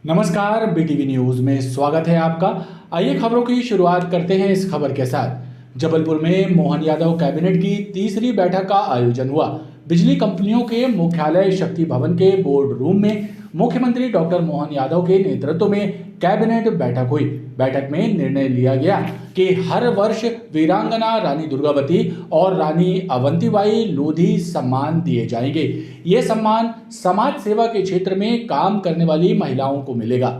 नमस्कार, BTV news में स्वागत है आपका। आइए खबरों की शुरुआत करते हैं इस खबर के साथ। जबलपुर में मोहन यादव कैबिनेट की तीसरी बैठक का आयोजन हुआ। बिजली कंपनियों के मुख्यालय शक्ति भवन के बोर्ड रूम में मुख्यमंत्री डॉक्टर मोहन यादव के नेतृत्व में कैबिनेट बैठक हुई। बैठक में निर्णय लिया गया कि हर वर्ष वीरांगना रानी दुर्गावती और रानी अवंतीबाई लोधी सम्मान दिए जाएंगे। ये सम्मान समाज सेवा के क्षेत्र में काम करने वाली महिलाओं को मिलेगा।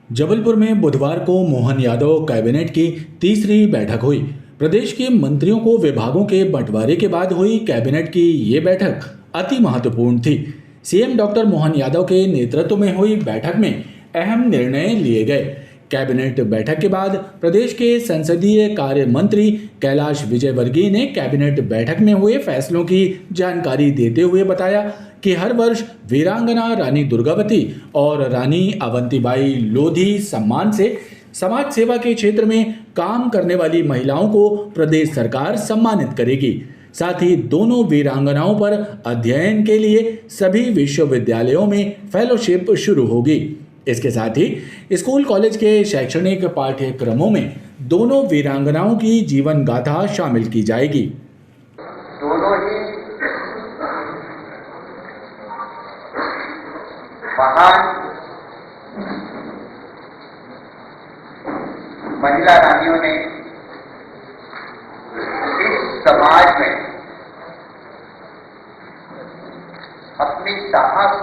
जबलपुर में बुधवार को मोहन यादव कैबिनेट की तीसरी बैठक हुई। प्रदेश के मंत्रियों को विभागों के बंटवारे के बाद हुई कैबिनेट की ये बैठक अति महत्वपूर्ण थी। सीएम डॉक्टर मोहन यादव के नेतृत्व में हुई बैठक में अहम निर्णय लिए गए। कैबिनेट बैठक के बाद प्रदेश के संसदीय कार्य मंत्री कैलाश विजयवर्गीय ने कैबिनेट बैठक में हुए फैसलों की जानकारी देते हुए बताया कि हर वर्ष वीरांगना रानी दुर्गावती और रानी अवंतीबाई लोधी सम्मान से समाज सेवा के क्षेत्र में काम करने वाली महिलाओं को प्रदेश सरकार सम्मानित करेगी। साथ ही दोनों वीरांगनाओं पर अध्ययन के लिए सभी विश्वविद्यालयों में फेलोशिप शुरू होगी। इसके साथ ही स्कूल कॉलेज के शैक्षणिक पाठ्यक्रमों में दोनों वीरांगनाओं की जीवन गाथा शामिल की जाएगी। दोनों ही महान महिला रानियों ने इस समाज में अपनी साहस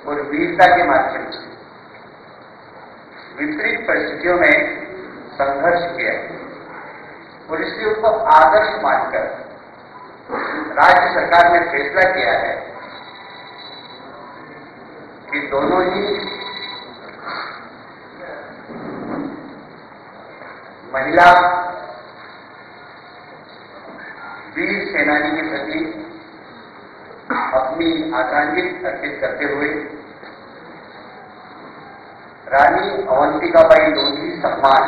और वीरता के माध्यम से विपरीत परिस्थितियों में संघर्ष किया और इसलिए उनको आदर्श मानकर राज्य सरकार ने फैसला किया है कि दोनों ही महिला वीर सेनानी के प्रति अपनी आदरांजलि अर्पित करते हुए रानी अवंतिकाबाई लोधी सम्मान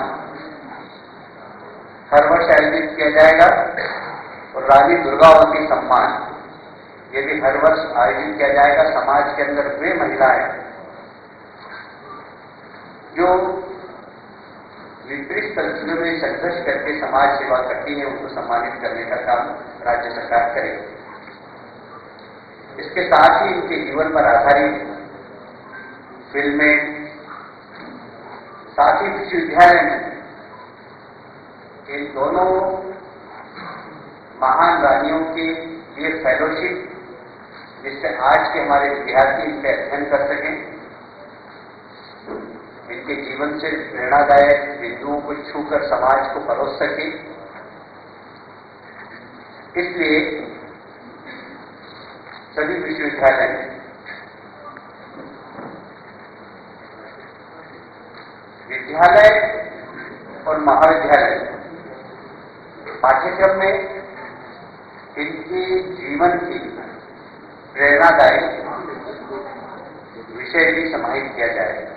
हर वर्ष आयोजित किया जाएगा और रानी दुर्गावती सम्मान ये भी हर वर्ष आयोजित किया जाएगा। समाज के अंदर वे महिलाएं जो विपरीत परिस्थितियों में संघर्ष करके समाज सेवा करती है उनको सम्मानित करने का काम राज्य सरकार करेगी। इसके साथ ही इनके जीवन पर आधारित फिल्में, साथ ही विश्वविद्यालय में इन दोनों महान रानियों की ये फेलोशिप जिससे आज के हमारे विद्यार्थी इनसे अध्ययन कर सकें, इनके जीवन से प्रेरणादायक बिंदुओं को छूकर समाज को परोस सकें। इसलिए सभी विश्वविद्यालय विद्यालय और महाविद्यालय पाठ्यक्रम में इनकी जीवन की प्रेरणादायक विषय भी समाहित किया जाएगा।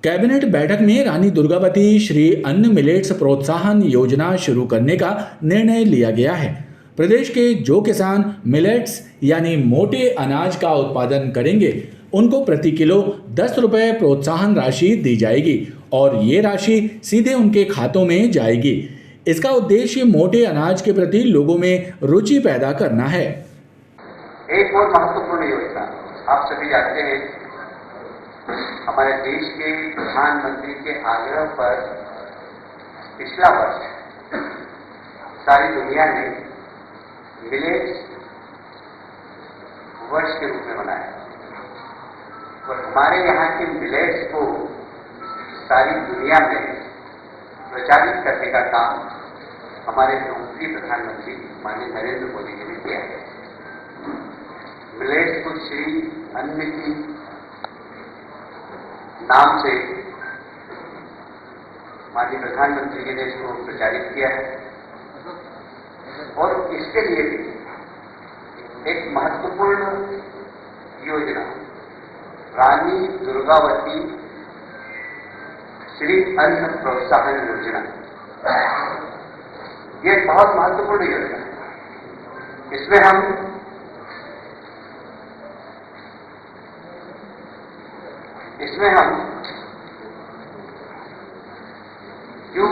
कैबिनेट बैठक में रानी दुर्गावती श्री अन्न मिलेट्स प्रोत्साहन योजना शुरू करने का निर्णय लिया गया है। प्रदेश के जो किसान मिलेट्स यानी मोटे अनाज का उत्पादन करेंगे उनको प्रति किलो 10 रुपये प्रोत्साहन राशि दी जाएगी और ये राशि सीधे उनके खातों में जाएगी। इसका उद्देश्य मोटे अनाज के प्रति लोगों में रुचि पैदा करना है। एक और महत्वपूर्ण योजना आप सभी जानते हैं, हमारे देश के प्रधानमंत्री के आग्रह पर पिछला वर्ष सारी दुनिया ने मिलेट्स वर्ष के रूप में मनाया और हमारे यहाँ के मिलेट्स को सारी दुनिया में प्रचारित करने का काम हमारे लोकप्रिय प्रधानमंत्री माननीय नरेंद्र मोदी जी ने किया है। मिलेट्स को श्री अन्न की नाम से माननीय प्रधानमंत्री जी ने इसको प्रचारित किया है और इसके लिए भी एक महत्वपूर्ण योजना रानी दुर्गावती श्री अन्न प्रोत्साहन योजना, ये बहुत महत्वपूर्ण योजना है। इसमें हम इसमें हम जो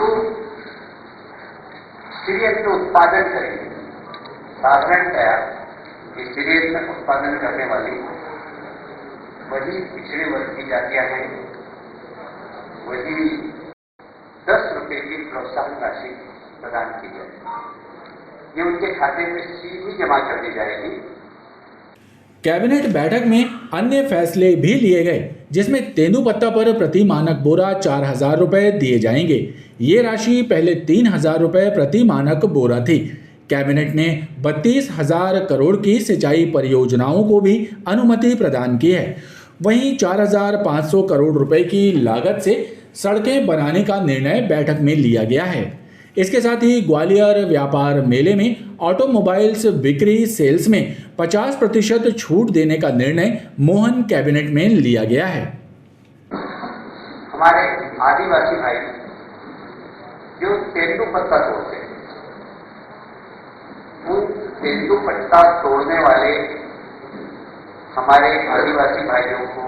सीरियल का उत्पादन करेंगे, साधारणतया ये सीरियल का उत्पादन करने वाली वही पिछड़े वर्ग की जातियां हैं, वही 10 रुपए की प्रोत्साहन राशि प्रदान की जाएगी। ये उनके खाते में सीधी जमा कर दी जाएगी। कैबिनेट बैठक में अन्य फैसले भी लिए गए, जिसमें तेंदुपत्ता पर प्रति मानक बोरा 4,000 रुपए दिए जाएंगे। ये राशि पहले 3,000 रुपए प्रति मानक बोरा थी। कैबिनेट ने 32,000 करोड़ की सिंचाई परियोजनाओं को भी अनुमति प्रदान की है। वहीं 4,500 करोड़ रुपए की लागत से सड़कें बनाने का निर्णय बैठक में लिया गया है। इसके साथ ही ग्वालियर व्यापार मेले में ऑटोमोबाइल्स बिक्री सेल्स में 50% छूट देने का निर्णय मोहन कैबिनेट में लिया गया है। हमारे आदिवासी भाई जो तेंदुपत्ता तोड़ते हैं, उन तेंदुपत्ता तोड़ने वाले हमारे आदिवासी भाइयों को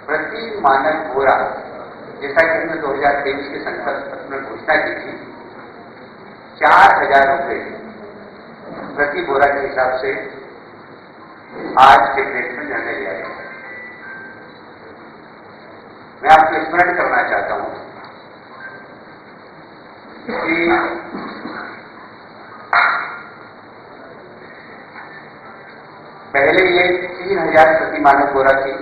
प्रति मानक बोरा, जैसा कि हमने 2023 के संकल्प पत्र में घोषणा की थी, 4,000 रुपये प्रति बोरा के हिसाब से आज कैबिनेट में निर्णय लिया गया है। मैं आपको स्मरण करना चाहता हूं कि पहले ये 3,000 प्रति मानक बोरा थी,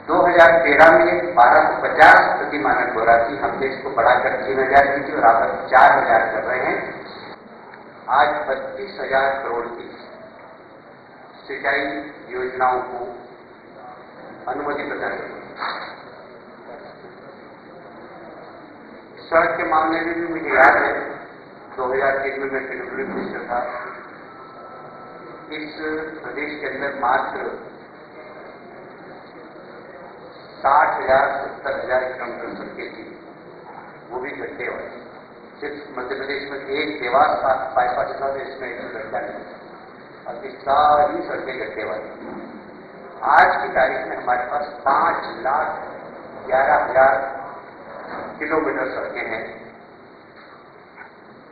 2013 में 1,250 प्रति मानक बोरा थी। हमने इसको बढ़ाकर 3,000 की थी और आप 4,000 कर रहे हैं। आज 32,000 करोड़ की सिंचाई योजनाओं को अनुमति प्रदान की। सड़क के मामले में भी मुझे याद है 2003 में मैं पेट्रोलियम मिनिस्टर था। इस प्रदेश के अंदर मात्र 60,000 70,000 किलोमीटर सड़कें थी, वो भी गड्ढे वाली। सिर्फ मध्य प्रदेश में एक देवास बाईपास था, इसमें एक गड्ढा नहीं था, और सारी सड़कें गड्ढे वाली। आज की तारीख में हमारे पास 5,11,000 किलोमीटर सड़कें हैं,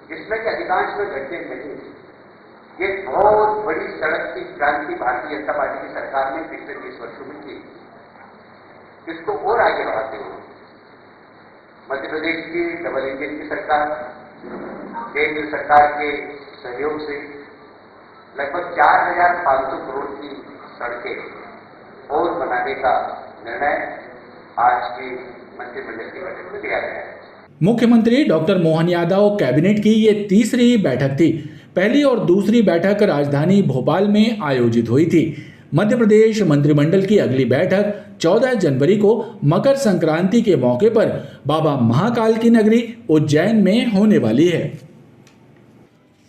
जिसमें कि अधिकांश में गड्ढे नहीं थे। ये बहुत बड़ी सड़क की क्रांति भारतीय जनता पार्टी की सरकार ने पिछले 20 वर्षों में की। इसको और आगे बढ़ाते हुए मध्य प्रदेश की डबल इंजन की सरकार, केंद्र सरकार के सहयोग से लगभग 4,500 करोड़ की सड़कें और बनाने का निर्णय आज की मंत्रिमंडल की बैठक में लिया गया है। मुख्यमंत्री डॉक्टर मोहन यादव कैबिनेट की ये तीसरी बैठक थी। पहली और दूसरी बैठक राजधानी भोपाल में आयोजित हुई थी। मध्य प्रदेश मंत्रिमंडल की अगली बैठक 14 जनवरी को मकर संक्रांति के मौके पर बाबा महाकाल की नगरी उज्जैन में होने वाली है।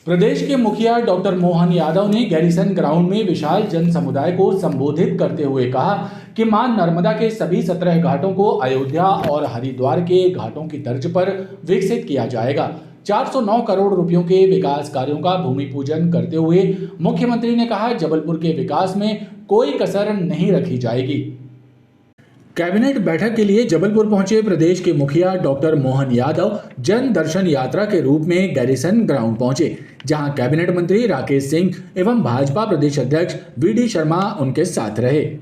प्रदेश के मुखिया डॉक्टर मोहन यादव ने गैरिसन ग्राउंड में विशाल जन समुदाय को संबोधित करते हुए कहा कि मां नर्मदा के सभी 17 घाटों को अयोध्या और हरिद्वार के घाटों की तर्ज पर विकसित किया जाएगा। 409 करोड़ रुपयों के विकास कार्यों का भूमि पूजन करते हुए मुख्यमंत्री ने कहा, जबलपुर के विकास में कोई कसर नहीं रखी जाएगी। कैबिनेट बैठक के लिए जबलपुर पहुंचे प्रदेश के मुखिया डॉक्टर मोहन यादव जन दर्शन यात्रा के रूप में गैरिसन ग्राउंड पहुंचे, जहां कैबिनेट मंत्री राकेश सिंह एवं भाजपा प्रदेश अध्यक्ष वीडी शर्मा उनके साथ रहे।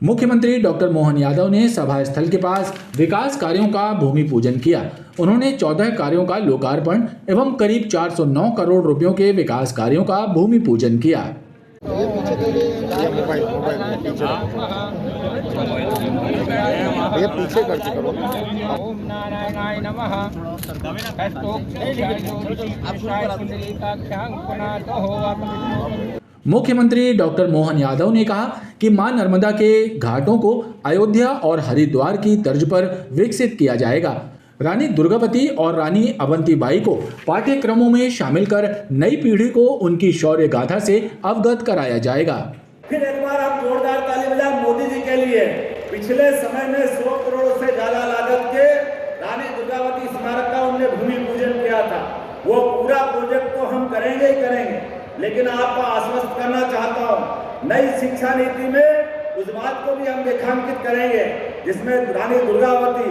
मुख्यमंत्री डॉक्टर मोहन यादव ने सभा स्थल के पास विकास कार्यों का भूमि पूजन किया। उन्होंने 14 कार्यों का लोकार्पण एवं करीब 409 करोड़ रुपयों के विकास कार्यों का भूमि पूजन किया। पीछे कर करो। ओम नारायणाय नमः। मुख्यमंत्री डॉक्टर मोहन यादव ने कहा कि मां नर्मदा के घाटों को अयोध्या और हरिद्वार की तर्ज पर विकसित किया जाएगा। रानी दुर्गावती और रानी अवंतीबाई को पाठ्यक्रमों में शामिल कर नई पीढ़ी को उनकी शौर्य गाथा से अवगत कराया जाएगा। फिर एक बार आप जोरदार ताली बजाएं मोदी जी के लिए। पिछले समय में 100 करोड़ से ज्यादा लागत के रानी दुर्गावती स्मारक का उनने भूमि पूजन किया था। वो पूरा प्रोजेक्ट तो हम करेंगे ही करेंगे, लेकिन आपको आश्वस्त करना चाहता हूँ, नई शिक्षा नीति में उस बात को भी हम रेखांकित करेंगे जिसमें रानी दुर्गावती,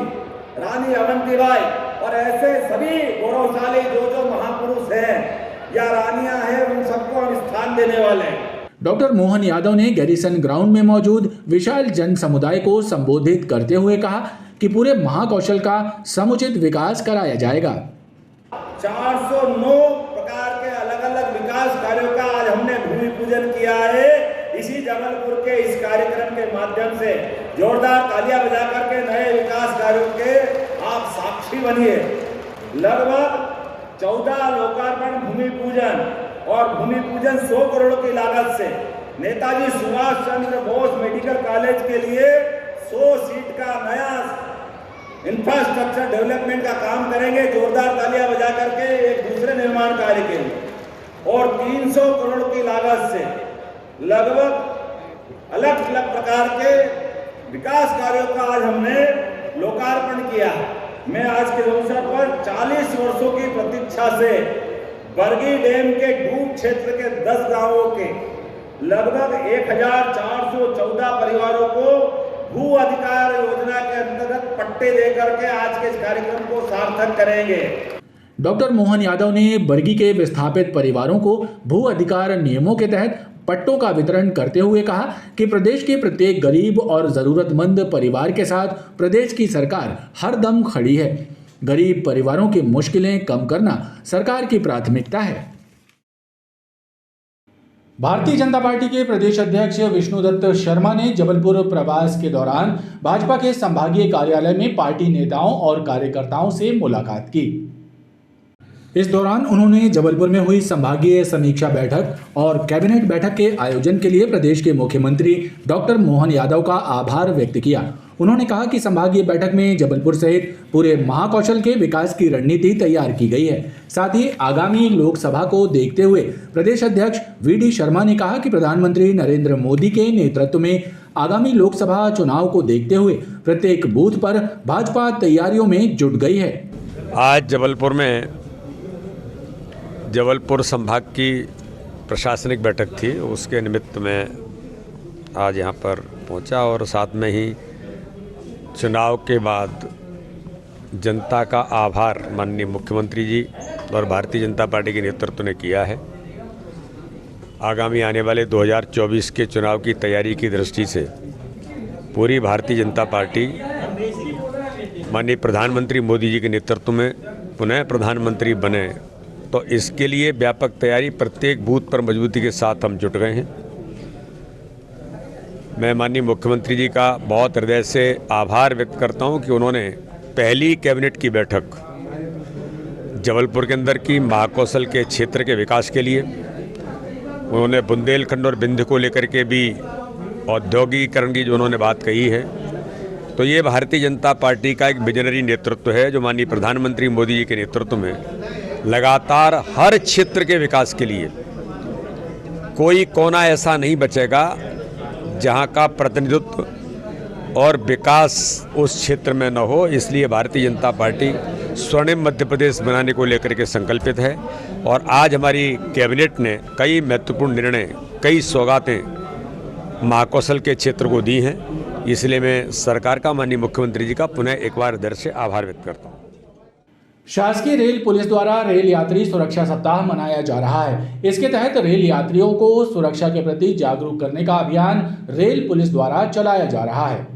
रानी अवंतीबाई और ऐसे सभी गौरवशाली जो महापुरुष हैं या रानियां हैं, उन सबको हम स्थान देने वाले हैं। डॉक्टर मोहन यादव ने गैरिसन ग्राउंड में मौजूद विशाल जन समुदाय को संबोधित करते हुए कहा कि पूरे महाकौशल का समुचित विकास कराया जाएगा। 409 प्रकार के अलग अलग विकास कार्यों का आज हमने भूमि पूजन किया है। इसी जबलपुर के इस कार्यक्रम के माध्यम से जोरदार तालियां बजा करके नए विकास कार्यों के आप साक्षी बनिए। लगभग 14 लोकार्पण भूमि पूजन और भूमि पूजन 100 करोड़ की लागत से नेताजी सुभाष चंद्र बोस मेडिकल कॉलेज के लिए 100 सीट का नया इंफ्रास्ट्रक्चर डेवलपमेंट का काम करेंगे, जोरदार तालियां बजा करके एक दूसरे निर्माण कार्य के लिए। और 300 करोड़ की लागत से लगभग अलग अलग प्रकार के विकास कार्यों का आज हमने लोकार्पण किया। मैं आज के अवसर पर 40 वर्षों की प्रतीक्षा से बरगी डैम के डूब क्षेत्र के 10 गांवों के लगभग 1414 परिवारों को भू अधिकार योजना के अंतर्गत पट्टे देकर के आज के इस कार्यक्रम को सार्थक करेंगे। डॉक्टर मोहन यादव ने बरगी के विस्थापित परिवारों को भू अधिकार नियमों के तहत पट्टों का वितरण करते हुए कहा कि प्रदेश के प्रत्येक गरीब और जरूरतमंद परिवार के साथ प्रदेश की सरकार हर दम खड़ी है। गरीब परिवारों की मुश्किलें कम करना सरकार की प्राथमिकता है। भारतीय जनता पार्टी के प्रदेश अध्यक्ष विष्णुदत्त शर्मा ने जबलपुर प्रवास के दौरान भाजपा के संभागीय कार्यालय में पार्टी नेताओं और कार्यकर्ताओं से मुलाकात की। इस दौरान उन्होंने जबलपुर में हुई संभागीय समीक्षा बैठक और कैबिनेट बैठक के आयोजन के लिए प्रदेश के मुख्यमंत्री डॉक्टर मोहन यादव का आभार व्यक्त किया। उन्होंने कहा कि संभागीय बैठक में जबलपुर सहित पूरे महाकौशल के विकास की रणनीति तैयार की गई है। साथ ही आगामी लोकसभा को देखते हुए प्रदेश अध्यक्ष वी.डी. शर्मा ने कहा कि प्रधानमंत्री नरेंद्र मोदी के नेतृत्व में आगामी लोकसभा चुनाव को देखते हुए प्रत्येक बूथ पर भाजपा तैयारियों में जुट गई है। आज जबलपुर में जबलपुर संभाग की प्रशासनिक बैठक थी, उसके निमित्त में आज यहाँ पर पहुँचा और साथ में ही चुनाव के बाद जनता का आभार माननीय मुख्यमंत्री जी और भारतीय जनता पार्टी के नेतृत्व ने किया है। आगामी आने वाले 2024 के चुनाव की तैयारी की दृष्टि से पूरी भारतीय जनता पार्टी माननीय प्रधानमंत्री मोदी जी के नेतृत्व में पुनः प्रधानमंत्री बने, तो इसके लिए व्यापक तैयारी प्रत्येक बूथ पर मजबूती के साथ हम जुट गए हैं। मैं माननीय मुख्यमंत्री जी का बहुत हृदय से आभार व्यक्त करता हूं कि उन्होंने पहली कैबिनेट की बैठक जबलपुर के अंदर की महाकौशल के क्षेत्र के विकास के लिए, उन्होंने बुंदेलखंड और विंध्य को लेकर के भी औद्योगिकीकरण की जो उन्होंने बात कही है, तो ये भारतीय जनता पार्टी का एक विजनरी नेतृत्व है जो माननीय प्रधानमंत्री मोदी जी के नेतृत्व में लगातार हर क्षेत्र के विकास के लिए कोई कोना ऐसा नहीं बचेगा जहां का प्रतिनिधित्व और विकास उस क्षेत्र में न हो। इसलिए भारतीय जनता पार्टी स्वर्णिम मध्य प्रदेश बनाने को लेकर के संकल्पित है और आज हमारी कैबिनेट ने कई महत्वपूर्ण निर्णय, कई सौगातें महाकौशल के क्षेत्र को दी हैं। इसलिए मैं सरकार का माननीय मुख्यमंत्री जी का पुनः एक बार हृदय से आभार व्यक्त करता हूँ। शासकीय रेल पुलिस द्वारा रेल यात्री सुरक्षा सप्ताह मनाया जा रहा है। इसके तहत रेल यात्रियों को सुरक्षा के प्रति जागरूक करने का अभियान रेल पुलिस द्वारा चलाया जा रहा है।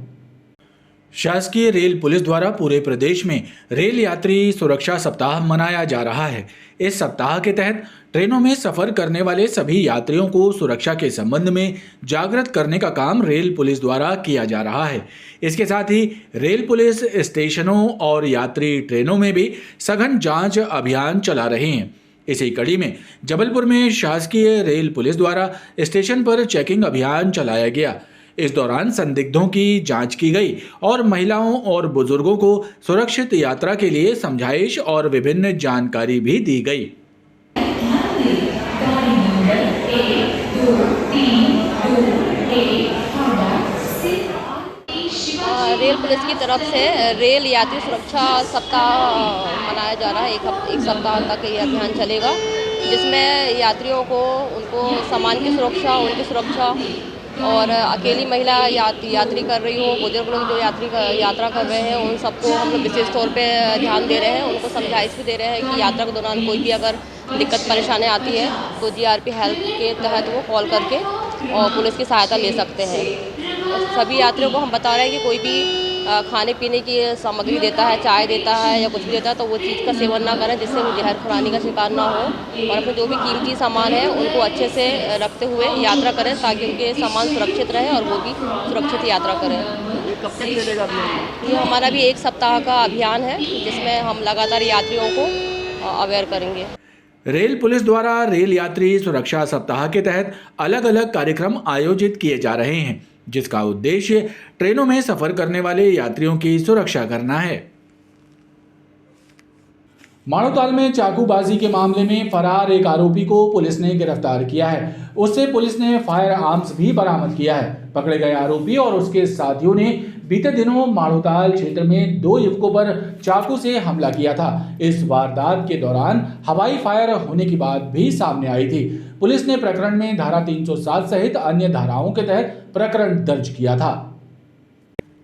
शासकीय रेल पुलिस द्वारा पूरे प्रदेश में रेल यात्री सुरक्षा सप्ताह मनाया जा रहा है। इस सप्ताह के तहत ट्रेनों में सफर करने वाले सभी यात्रियों को सुरक्षा के संबंध में जागृत करने का काम रेल पुलिस द्वारा किया जा रहा है। इसके साथ ही रेल पुलिस स्टेशनों और यात्री ट्रेनों में भी सघन जांच अभियान चला रहे हैं। इसी कड़ी में जबलपुर में शासकीय रेल पुलिस द्वारा स्टेशन पर चेकिंग अभियान चलाया गया। इस दौरान संदिग्धों की जांच की गई और महिलाओं और बुजुर्गों को सुरक्षित यात्रा के लिए समझाइश और विभिन्न जानकारी भी दी गई। शिवा रेल पुलिस की तरफ से रेल यात्री सुरक्षा सप्ताह मनाया जा रहा है। एक सप्ताह तक ये अभियान चलेगा, जिसमें यात्रियों को उनको सामान की सुरक्षा, उनकी सुरक्षा और अकेली महिला यात्री कर रही हो, बुजुर्ग लोग जो यात्रा कर रहे हैं, उन सबको हम लोग विशेष तौर पे ध्यान दे रहे हैं। उनको समझाइश भी दे रहे हैं कि यात्रा के दौरान कोई भी अगर दिक्कत परेशानी आती है तो जीआरपी हेल्प के तहत वो कॉल करके और पुलिस की सहायता ले सकते हैं। और सभी यात्रियों को हम बता रहे हैं कि कोई भी खाने पीने की सामग्री देता है, चाय देता है या कुछ भी देता है, तो वो चीज़ का सेवन ना करें जिससे वो जहर खुरानी का शिकार ना हो। और अपने जो भी कीमती सामान है उनको अच्छे से रखते हुए यात्रा करें ताकि उनके सामान सुरक्षित रहे और वो भी सुरक्षित यात्रा करें। ये कब तक चलेगा अभियान? ये हमारा भी एक सप्ताह का अभियान है, जिसमें हम लगातार यात्रियों को अवेयर करेंगे। रेल पुलिस द्वारा रेल यात्री सुरक्षा सप्ताह के तहत अलग अलग कार्यक्रम आयोजित किए जा रहे हैं, जिसका उद्देश्य ट्रेनों में सफर करने वाले यात्रियों की सुरक्षा करना है। माणोताल में चाकूबाजी के मामले में फरार एक आरोपी को पुलिस ने गिरफ्तार किया है। उससे पुलिस ने फायर आर्म्स भी बरामद किया है। पकड़े गए आरोपी और उसके साथियों ने बीते दिनों माणोताल क्षेत्र में 2 युवकों पर चाकू से हमला किया था। इस वारदात के दौरान हवाई फायर होने की बात भी सामने आई थी। पुलिस ने प्रकरण में धारा 307 सहित अन्य धाराओं के तहत प्रकरण दर्ज किया था।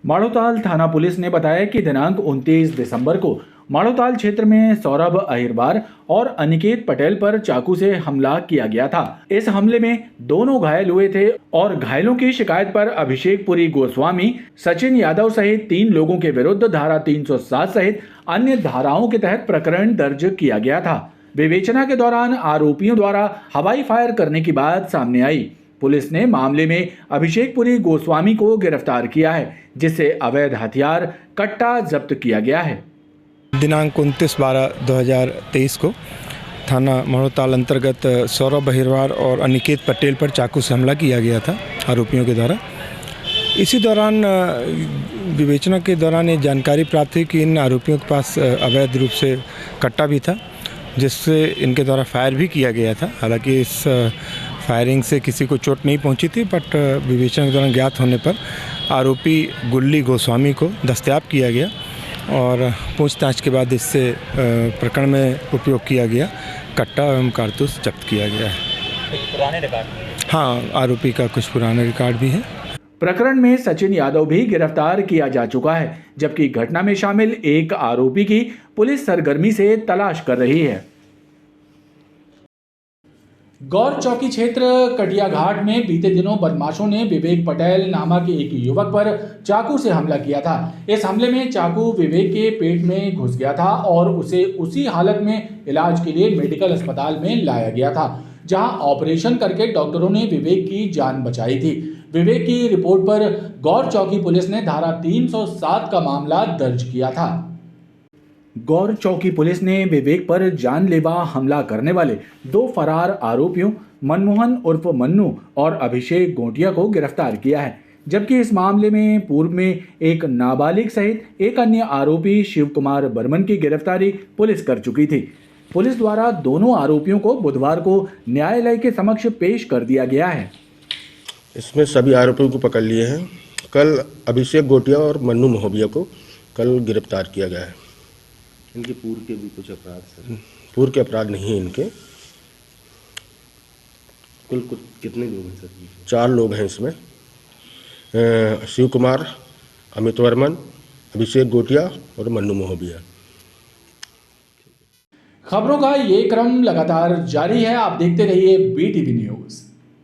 माणोताल थाना पुलिस ने बताया कि दिनांक 29 दिसंबर को माणोताल क्षेत्र में सौरभ अहिरवार और अनिकेत पटेल पर चाकू से हमला किया गया था। इस हमले में दोनों घायल हुए थे और घायलों की शिकायत पर अभिषेक पुरी गोस्वामी, सचिन यादव सहित 3 लोगों के विरुद्ध धारा 307 सहित अन्य धाराओं के तहत प्रकरण दर्ज किया गया था। विवेचना के दौरान आरोपियों द्वारा हवाई फायर करने की बात सामने आई। पुलिस ने मामले में अभिषेक पुरी गोस्वामी को गिरफ्तार किया है, जिससे अवैध हथियार कट्टा जब्त किया गया है। दिनांक 29/12/2023 को थाना माणोताल अंतर्गत सौरभ अहिरवार और अनिकेत पटेल पर चाकू से हमला किया गया था आरोपियों के द्वारा। इसी दौरान विवेचना के दौरान ये जानकारी प्राप्त हुई कि इन आरोपियों के पास अवैध रूप से कट्टा भी था, जिससे इनके द्वारा फायर भी किया गया था। हालांकि इस फायरिंग से किसी को चोट नहीं पहुंची थी, बट विवेचना के दौरान ज्ञात होने पर आरोपी गुल्ली गोस्वामी को दस्तयाब किया गया और पूछताछ के बाद इससे प्रकरण में उपयोग किया गया कट्टा एवं कारतूस जब्त किया गया है। पुराने रिकॉर्ड? हाँ, आरोपी का कुछ पुराना रिकॉर्ड भी है। प्रकरण में सचिन यादव भी गिरफ्तार किया जा चुका है, जबकि घटना में शामिल एक आरोपी की पुलिस सरगर्मी से तलाश कर रही है। गौर चौकी क्षेत्र कटिया घाट में बीते दिनों बदमाशों ने विवेक पटेल नामक एक युवक पर चाकू से हमला किया था। इस हमले में चाकू विवेक के पेट में घुस गया था और उसे उसी हालत में इलाज के लिए मेडिकल अस्पताल में लाया गया था, जहां ऑपरेशन करके डॉक्टरों ने विवेक की जान बचाई थी। विवेक की रिपोर्ट पर गौर चौकी पुलिस ने धारा 307 का मामला दर्ज किया था। गौर चौकी पुलिस ने विवेक पर जानलेवा हमला करने वाले 2 फरार आरोपियों मनमोहन उर्फ मन्नू और अभिषेक गोटिया को गिरफ्तार किया है, जबकि इस मामले में पूर्व में एक नाबालिग सहित एक अन्य आरोपी शिव कुमार बर्मन की गिरफ्तारी पुलिस कर चुकी थी। पुलिस द्वारा दोनों आरोपियों को बुधवार को न्यायालय के समक्ष पेश कर दिया गया है। इसमें सभी आरोपियों को पकड़ लिए हैं। कल अभिषेक गोटिया और मन्नू महोबिया को कल गिरफ्तार किया गया है। इनके पूर्व के भी कुछ अपराध सर? पूर्व के अपराध नहीं है इनके। कुल कितने लोग हैं सर? 4 लोग हैं इसमें, शिव कुमार, अमित वर्मन, अभिषेक गोटिया और मन्नू महोबिया। खबरों का ये क्रम लगातार जारी है। आप देखते रहिए BTV न्यूज़।